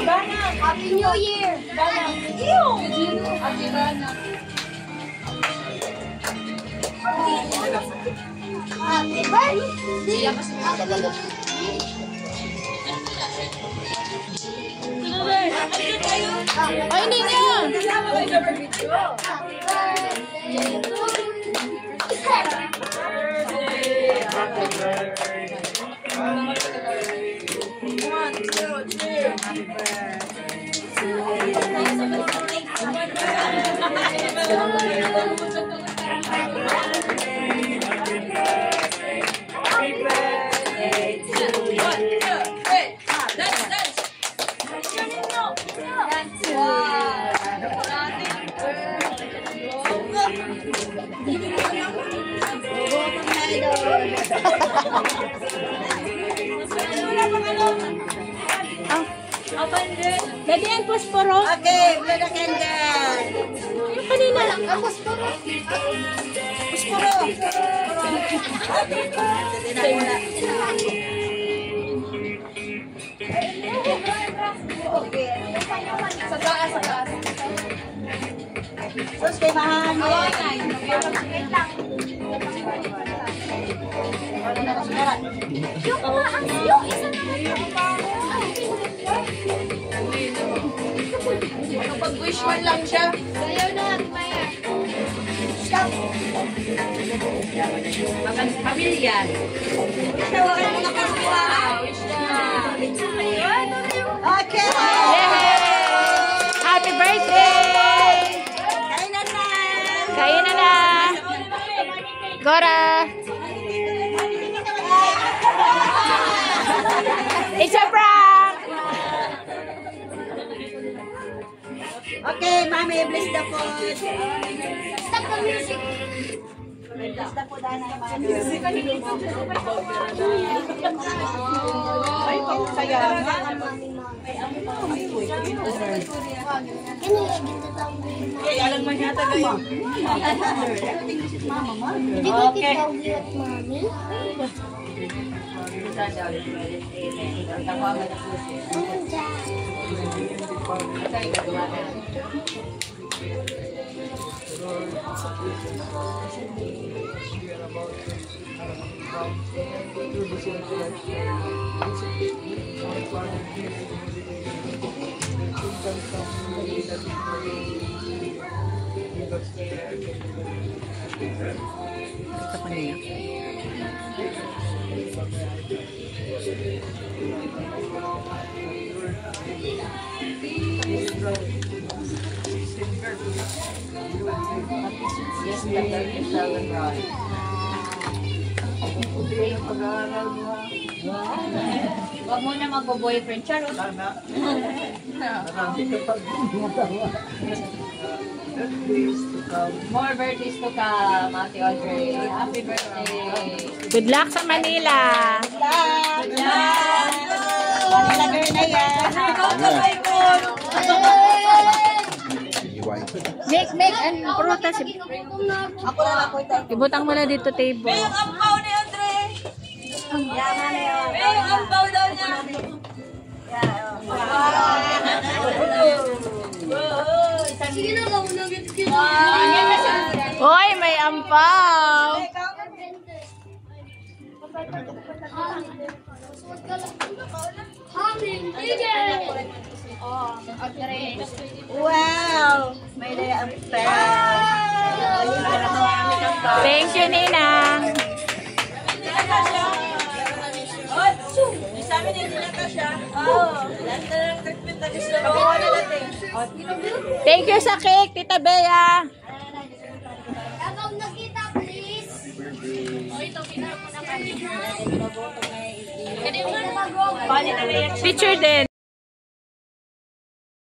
Happy New Year! Happy Bana. Happy birthday! Ay, hindi niya. Lagi yan, posporo. Okay, blow the candle. Yung kanina. Posporo. Puspuro. Okay. Sa taas, sa taas. Sus, kay mahangin. Yung maas, yung isa naman yung Pag-wish man lang siya. Ayaw na, Maya. Stop. Pamilya. Tawagan mo na pamilya. Wish na. Okay. Yay! Happy birthday! Kainan na. Kain na na. Gora. It's a prank! Okay, Mami, bless the food. Stop the music. Bless the food, Ana, Mami. Ay, saya nga. Okay, alam mo niya tayo. Hindi ko kitawag mami. Gusto ko niya. Huwag mo na magbo-boyfriend, Charot. More birthdays to come, Ate Audrey. Happy birthday. Good luck sa Manila. Manila girl na yan. Make, and prutas. Ako na lang po ito. Ibutang mo na dito table. Yung ampaw ni Andre. Yaman yun. Yung ampaw daw niya. Sige na, kaunagin ko. Hoy, may ampaw. Wow! May daya ang pera. Thank you, Ninang. Sa amin hindi na kasya. Oo. Lahat na lang nagpita gusto mo. Kabawa na natin. Thank you sa cake, Tita Bea. Agaw nakita, please. Picture din.